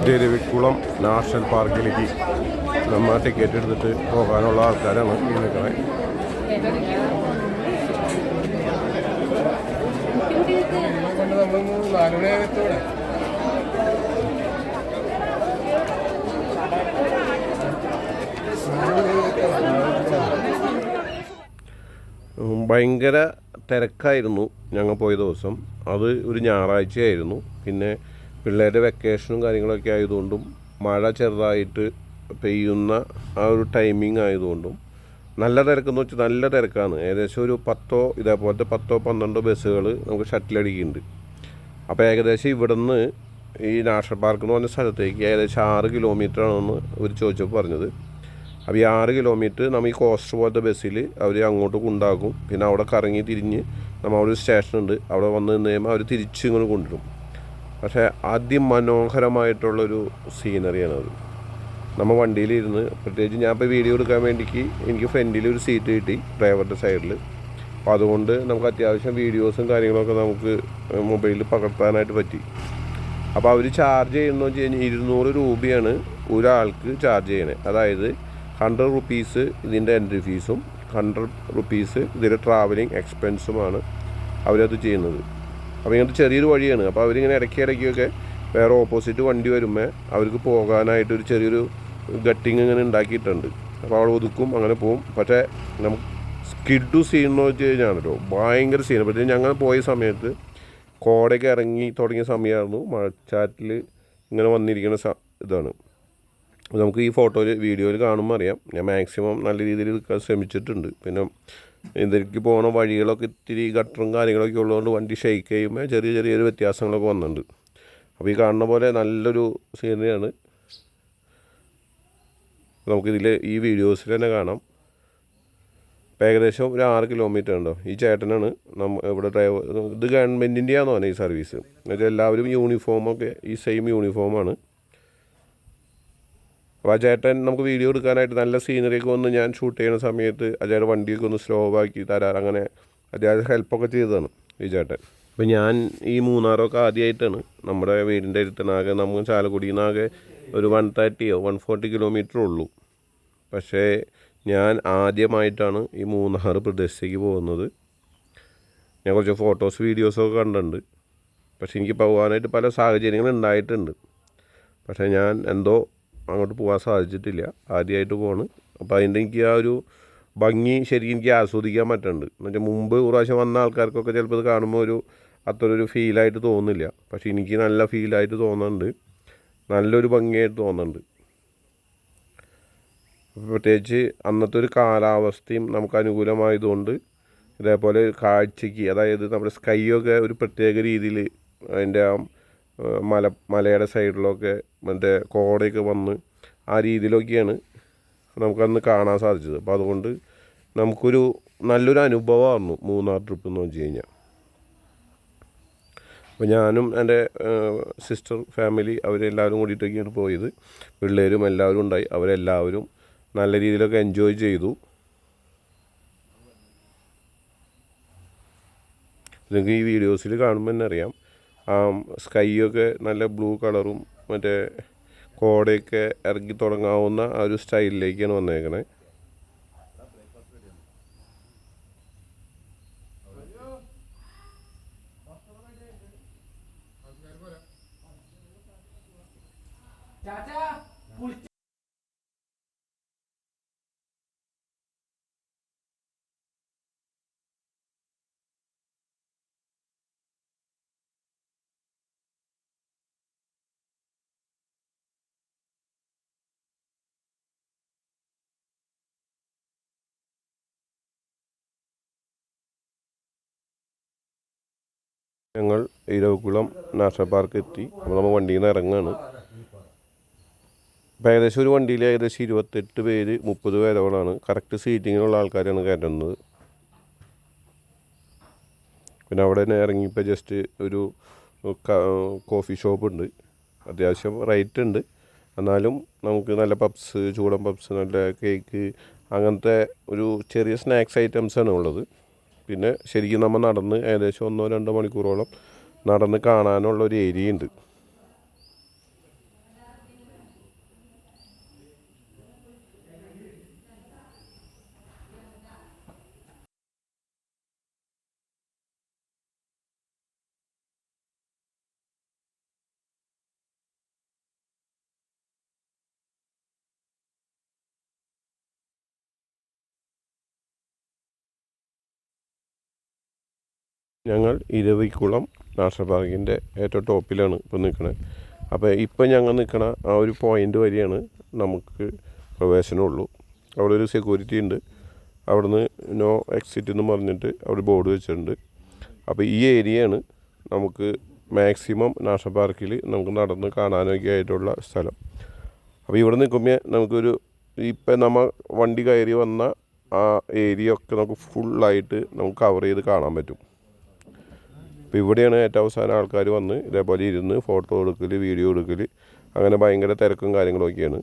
Devikulam national പാർക്കിലേക്ക് നമ്മൾ ticket എടുത്തിട്ട് പോകാനുള്ള ആൾക്കാരാണ് ഈ നിൽക്കുന്നത്. ഭയങ്കര തിരക്കായിരുന്നു ഞങ്ങൾ പോയ ദിവസം. അത് ഒരു ഞായറാഴ്ചയായിരുന്നു. പിന്നെ പിള്ളേരുടെ വെക്കേഷനും കാര്യങ്ങളൊക്കെ ആയതുകൊണ്ടും മഴ ചെറുതായിട്ട് പെയ്യുന്ന ആ ഒരു ടൈമിംഗ് ആയതുകൊണ്ടും നല്ല തിരക്കെന്ന് വെച്ചാൽ നല്ല തിരക്കാണ്. ഏകദേശം ഒരു 10 ഇതേപോലത്തെ 10-12 ബസ്സുകൾ നമുക്ക് ഷട്ടിലടിക്കുന്നുണ്ട്. അപ്പോൾ ഏകദേശം ഇവിടെ നിന്ന് ഈ നാഷണൽ പാർക്ക് എന്ന് പറഞ്ഞ സ്ഥലത്തേക്ക് ഏകദേശം 6 കിലോമീറ്ററാണെന്ന് അവർ ചോദിച്ചപ്പോൾ പറഞ്ഞത്. അപ്പോൾ ഈ 6 കിലോമീറ്റർ നമ്മൾ ഈ കോസ്റ്റർ പോലത്തെ ബസ്സിൽ അവർ അങ്ങോട്ട് കൊണ്ടാക്കും. പിന്നെ അവിടെ കറങ്ങി തിരിഞ്ഞ് നമ്മൾ അവിടെ ഒരു സ്റ്റേഷനുണ്ട്, അവിടെ വന്ന് നിന്ന് കഴിയുമ്പോൾ അവർ തിരിച്ച് ഇങ്ങനെ കൊണ്ടുവരും. പക്ഷേ അതിമനോഹരമായിട്ടുള്ളൊരു സീനറിയാണത്. നമ്മൾ വണ്ടിയിലിരുന്ന്, പ്രത്യേകിച്ച് ഞാൻ ഇപ്പോൾ വീഡിയോ എടുക്കാൻ വേണ്ടിക്ക് എനിക്ക് ഫ്രണ്ടിൽ ഒരു സീറ്റ് കിട്ടി ഡ്രൈവറുടെ സൈഡിൽ. അപ്പോൾ അതുകൊണ്ട് നമുക്ക് അത്യാവശ്യം വീഡിയോസും കാര്യങ്ങളൊക്കെ നമുക്ക് മൊബൈലിൽ പകർത്താനായിട്ട് പറ്റി. അപ്പോൾ അവർ ചാർജ് ചെയ്യുന്നതെന്ന് വെച്ച് കഴിഞ്ഞാൽ 200 രൂപയാണ് ഒരാൾക്ക് ചാർജ് ചെയ്യണേ. അതായത് 100 റുപ്പീസ് ഇതിൻ്റെ എൻട്രി ഫീസും 100 റുപ്പീസ് ഇതിൻ്റെ ട്രാവലിംഗ് എക്സ്പെൻസുമാണ് അവരത് ചെയ്യുന്നത്. അപ്പോൾ ഇങ്ങനത്തെ ചെറിയൊരു വഴിയാണ്. അപ്പോൾ അവരിങ്ങനെ ഇടയ്ക്കൊക്കെ വേറെ ഓപ്പോസിറ്റ് വണ്ടി വരുമ്പോൾ അവർക്ക് പോകാനായിട്ടൊരു ചെറിയൊരു ഗട്ടിങ് ഇങ്ങനെ ഉണ്ടാക്കിയിട്ടുണ്ട്. അപ്പോൾ അവിടെ ഒതുക്കും, അങ്ങനെ പോവും. പക്ഷേ നമുക്ക് സ്കിഡ് സീൻ എന്ന് വെച്ച് കഴിഞ്ഞാണല്ലോ ഭയങ്കര സീൻ. പക്ഷേ ഞങ്ങൾ പോയ സമയത്ത് കോടയൊക്കെ ഇറങ്ങി തുടങ്ങിയ സമയമായിരുന്നു. മഴച്ചാറ്റിൽ ഇങ്ങനെ വന്നിരിക്കുന്ന ഇതാണ്. നമുക്ക് ഈ ഫോട്ടോയിൽ വീഡിയോയിൽ കാണുമ്പോൾ അറിയാം. ഞാൻ മാക്സിമം നല്ല രീതിയിൽ എടുക്കാൻ ശ്രമിച്ചിട്ടുണ്ട്. പിന്നെ ഇതിലേക്ക് പോകുന്ന വഴികളൊക്കെ ഇത്തിരി ഗട്ടറും കാര്യങ്ങളൊക്കെ ഉള്ളതുകൊണ്ട് വണ്ടി ഷെയ്ക്ക് ചെയ്യുമ്പോൾ ചെറിയൊരു വ്യത്യാസങ്ങളൊക്കെ വന്നിട്ടുണ്ട്. അപ്പോൾ ഈ കാണുന്ന പോലെ നല്ലൊരു സീനറിയാണ്. നമുക്കിതിൽ ഈ വീഡിയോസിൽ തന്നെ കാണാം. ഇപ്പോൾ ഏകദേശം ഒരു 6 കിലോമീറ്റർ ഉണ്ടോ. ഈ ചേട്ടനാണ് ഇവിടെ ഡ്രൈവർ. ഇത് ഗവൺമെൻറ്റിൻ്റെയാണെന്ന് പറഞ്ഞാൽ ഈ സർവീസ്. എന്നുവെച്ചാൽ എല്ലാവരും യൂണിഫോമൊക്കെ ഈ സെയിം യൂണിഫോമാണ്. അപ്പോൾ ആ ചേട്ടൻ നമുക്ക് വീഡിയോ എടുക്കാനായിട്ട് നല്ല സീനറിയൊക്കെ വന്ന് ഞാൻ ഷൂട്ട് ചെയ്യുന്ന സമയത്ത് ആ ചേട്ടൻ വണ്ടിയൊക്കെ ഒന്ന് സ്ലോ ആക്കി തരാറ്, അങ്ങനെ അത്യാവശ്യം ഹെൽപ്പൊക്കെ ചെയ്തതാണ് ഈ ചേട്ടൻ. അപ്പോൾ ഞാൻ ഈ മൂന്നാറൊക്കെ ആദ്യമായിട്ടാണ്. നമ്മുടെ വീടിൻ്റെ അടുത്തനാകെ നമുക്ക് ചാലക്കുടിയിൽ നിന്നാകെ ഒരു 130 or 140 കിലോമീറ്റർ ഉള്ളൂ. പക്ഷേ ഞാൻ ആദ്യമായിട്ടാണ് ഈ മൂന്നാർ പ്രദേശത്തേക്ക് പോകുന്നത്. ഞാൻ കുറച്ച് ഫോട്ടോസ് വീഡിയോസൊക്കെ കണ്ടിട്ടുണ്ട്. പക്ഷേ എനിക്ക് പോകാനായിട്ട് പല സാഹചര്യങ്ങൾ ഉണ്ടായിട്ടുണ്ട്. പക്ഷേ ഞാൻ എന്തോ അങ്ങോട്ട് പോകാൻ സാധിച്ചിട്ടില്ല. ആദ്യമായിട്ട് പോവാണ്. അപ്പോൾ അതിൻ്റെ എനിക്ക് ആ ഒരു ഭംഗി ശരിക്കും എനിക്ക് ആസ്വദിക്കാൻ പറ്റുന്നുണ്ട്. എന്നുവെച്ചാൽ മുമ്പ് ഒരു പ്രാവശ്യം വന്ന ആൾക്കാർക്കൊക്കെ ചിലപ്പോൾ ഇത് കാണുമ്പോൾ അത്രയൊരു ഫീലായിട്ട് തോന്നുന്നില്ല. പക്ഷേ എനിക്ക് നല്ല ഫീലായിട്ട് തോന്നുന്നുണ്ട്, നല്ലൊരു ഭംഗിയായിട്ട് തോന്നുന്നുണ്ട്. പ്രത്യേകിച്ച് അന്നത്തെ ഒരു കാലാവസ്ഥയും നമുക്ക് അനുകൂലമായതുകൊണ്ട് ഇതേപോലെ കാഴ്ചയ്ക്ക്, അതായത് നമ്മുടെ സ്കൈയൊക്കെ ഒരു പ്രത്യേക രീതിയിൽ അതിൻ്റെ ആ മലയുടെ സൈഡിലൊക്കെ മറ്റേ കോടയൊക്കെ വന്ന് ആ രീതിയിലൊക്കെയാണ് നമുക്കന്ന് കാണാൻ സാധിച്ചത്. അപ്പോൾ അതുകൊണ്ട് നമുക്കൊരു നല്ലൊരു അനുഭവമായിരുന്നു മൂന്നാർ ട്രിപ്പ് എന്ന് വെച്ച് കഴിഞ്ഞാൽ. അപ്പോൾ ഞാനും എൻ്റെ സിസ്റ്റർ ഫാമിലി അവരെല്ലാവരും കൂടിയിട്ടൊക്കെയാണ് പോയത്. പിള്ളേരും എല്ലാവരും ഉണ്ടായി. അവരെല്ലാവരും നല്ല രീതിയിലൊക്കെ എൻജോയ് ചെയ്തു. നിങ്ങൾക്ക് ഈ വീഡിയോസിൽ കാണുമ്പോൾ തന്നെ അറിയാം. സ്കൈയൊക്കെ നല്ല ബ്ലൂ കളറും മറ്റേ കോടയൊക്കെ ഇറങ്ങി തുടങ്ങാവുന്ന ആ ഒരു സ്റ്റൈലിലേക്കാണ് വന്നേക്കണേ. ഞങ്ങൾ ഇരവികുളം നാഷണൽ പാർക്ക് എത്തി. അപ്പോൾ നമ്മൾ വണ്ടിയിൽ നിന്ന് ഇറങ്ങുകയാണ്. അപ്പോൾ ഏകദേശം ഒരു വണ്ടിയിൽ ഏകദേശം 28 പേര് 30 പേരോളാണ്. കറക്റ്റ് സീറ്റിങ്ങിനുള്ള ആൾക്കാരാണ് കയറ്റുന്നത്. പിന്നെ അവിടെ തന്നെ ഇറങ്ങിയപ്പോൾ ജസ്റ്റ് ഒരു കോഫി ഷോപ്പുണ്ട്. അത്യാവശ്യം റേറ്റ് ഉണ്ട്, എന്നാലും നമുക്ക് നല്ല പപ്സ്, ചൂടൻ പപ്സ്, നല്ല കേക്ക്, അങ്ങനത്തെ ഒരു ചെറിയ സ്നാക്സ് ഐറ്റംസാണ് ഉള്ളത്. പിന്നെ ശരിക്കും നമ്മൾ നടന്ന് ഏകദേശം 1-2 മണിക്കൂറോളം നടന്ന് കാണാനുള്ളൊരു ഏരിയ ഉണ്ട്. ഞങ്ങൾ ഇരവിക്കുളം നാഷണൽ പാർക്കിൻ്റെ ഏറ്റവും ടോപ്പിലാണ് ഇപ്പോൾ നിൽക്കുന്നത്. അപ്പോൾ ഇപ്പോൾ ഞങ്ങൾ നിൽക്കണ ആ ഒരു പോയിൻ്റ് വരെയാണ് നമുക്ക് പ്രവേശനമുള്ളൂ. അവിടെ ഒരു സെക്യൂരിറ്റി ഉണ്ട്. അവിടുന്ന് നോ എക്സിറ്റ് എന്ന് പറഞ്ഞിട്ട് അവിടെ ബോർഡ് വെച്ചിട്ടുണ്ട്. അപ്പോൾ ഈ ഏരിയയാണ് നമുക്ക് മാക്സിമം നാഷണൽ പാർക്കിൽ നമുക്ക് നടന്ന് കാണാനൊക്കെ ആയിട്ടുള്ള സ്ഥലം. അപ്പോൾ ഇവിടെ നിൽക്കുമ്പോൾ നമുക്കൊരു ഇപ്പം നമ്മൾ വണ്ടി കയറി വന്ന ആ ഏരിയ ഒക്കെ നമുക്ക് ഫുള്ളായിട്ട് നമുക്ക് കവർ ചെയ്ത് കാണാൻ പറ്റും. അപ്പോൾ ഇവിടെയാണ് ഏറ്റവും അവസാനം ആൾക്കാർ വന്ന് ഇതേപോലെ ഇരുന്ന് ഫോട്ടോ എടുക്കൽ, വീഡിയോ എടുക്കൽ, അങ്ങനെ ഭയങ്കര തിരക്കും കാര്യങ്ങളൊക്കെയാണ്.